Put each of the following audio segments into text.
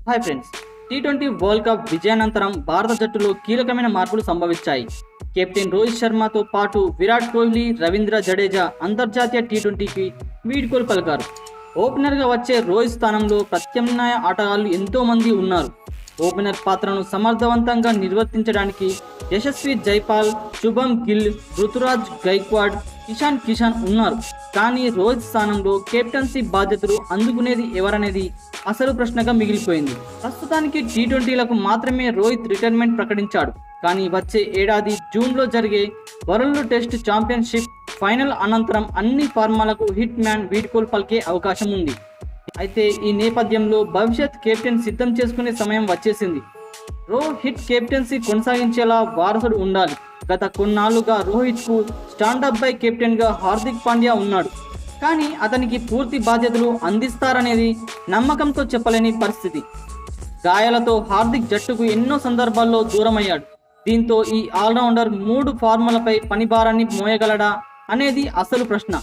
Hi friends, టీ20 world cup విజయానంతరం భారత జట్టులో కీలకమైన మార్పులు సంభవించాయి. కెప్టెన్ రోహిత్ శర్మతో పాటు విరాట్ కోహ్లీ, రవీంద్ర జడేజా అంతర్జాతీయ టీ20కి వీడ్కోలు పలికారు. ఓపెనర్గా వచ్చే రోహిత్ స్థానంలో ప్రత్యామ్నాయ ఆటగాళ్లు ఎంతో మంది ఉన్నారు. ఓపెనర్ పాత్రను సమర్థవంతంగా నిర్వర్తించడానికి యశస్వి జైపాల్, శుభం గిల్, రుతురాజ్ గైక్వాడ్, ఇషాన్ కిషాన్ ఉన్నారు. కానీ రోహిత్ స్థానంలో కెప్టెన్సీ బాధ్యతలు అందుకునేది ఎవరనేది అసలు ప్రశ్నగా మిగిలిపోయింది. ప్రస్తుతానికి టీ20లకు మాత్రమే రోహిత్ రిటైర్మెంట్ ప్రకటించాడు. కానీ వచ్చే ఏడాది జూన్లో జరిగే వరల్డ్ టెస్ట్ ఛాంపియన్షిప్ ఫైనల్ అనంతరం అన్ని ఫార్మాలకు హిట్ మ్యాన్ వీడ్కోలు పలికే అవకాశం ఉంది. అయితే ఈ నేపథ్యంలో భవిష్యత్ కెప్టెన్ సిద్ధం చేసుకునే సమయం వచ్చేసింది. రోహిత్ కెప్టెన్సీ కొనసాగించేలా వారసుడు ఉండాలి. గత కొన్నాళ్లుగా రోహిత్కు స్టాండప్ బై కెప్టెన్గా హార్దిక్ పాండ్యా ఉన్నాడు. కానీ అతనికి పూర్తి బాధ్యతలు అందిస్తారనేది నమ్మకంతో చెప్పలేని పరిస్థితి. గాయాలతో హార్దిక్ జట్టుకు ఎన్నో సందర్భాల్లో దూరమయ్యాడు. దీంతో ఈ ఆల్రౌండర్ 3 ఫార్ములపై పనిభారాన్ని మోయగలడా అనేది అసలు ప్రశ్న.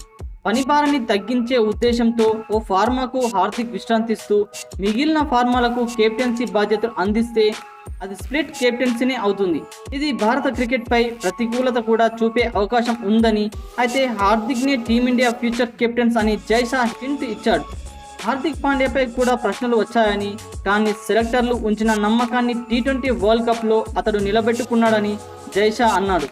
పనిభారాన్ని తగ్గించే ఉద్దేశంతో ఓ ఫార్మాకు హార్దిక్ విశ్రాంతిస్తూ మిగిలిన ఫార్మాలకు కెప్టెన్సీ బాధ్యతలు అందిస్తే అది స్ప్లిట్ కెప్టెన్సీనే అవుతుంది. ఇది భారత క్రికెట్పై ప్రతికూలత కూడా చూపే అవకాశం ఉందని, అయితే హార్దిక్నే టీమిండియా ఫ్యూచర్ కెప్టెన్స్ అని జైషా హింట్ ఇచ్చాడు. హార్దిక్ పాండ్యాపై కూడా ప్రశ్నలు వచ్చాయని, కానీ సెలెక్టర్లు ఉంచిన నమ్మకాన్ని టీ20 వరల్డ్ కప్లో అతడు నిలబెట్టుకున్నాడని జైషా అన్నాడు.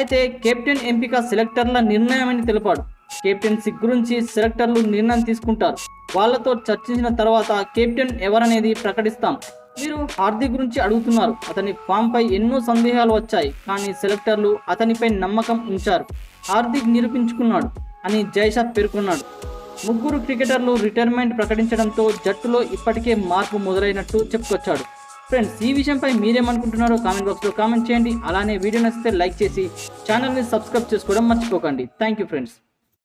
అయితే కెప్టెన్ ఎంపిక సెలెక్టర్ల నిర్ణయమని తెలిపాడు. కెప్టెన్సీ గురించి సెలెక్టర్లు నిర్ణయం తీసుకుంటారు. వాళ్లతో చర్చించిన తర్వాత కెప్టెన్ ఎవరనేది ప్రకటిస్తాం. మీరు హార్దిక్ గురించి అడుగుతున్నారు. అతని ఫామ్పై ఎన్నో సందేహాలు వచ్చాయి, కానీ సెలెక్టర్లు అతనిపై నమ్మకం ఉంచారు. హార్దిక్ నిరూపించుకున్నాడు అని జైషా పేర్కొన్నాడు. 3 క్రికెటర్లు రిటైర్మెంట్ ప్రకటించడంతో జట్టులో ఇప్పటికే మార్పు మొదలైనట్టు చెప్పుకొచ్చాడు. ఫ్రెండ్స్, ఈ విషయంపై మీరేమనుకుంటున్నారో కామెంట్ బాక్స్లో కామెంట్ చేయండి. అలానే వీడియో నచ్చితే లైక్ చేసి ఛానల్ని సబ్స్క్రైబ్ చేసుకోవడం మర్చిపోకండి. Thank you friends.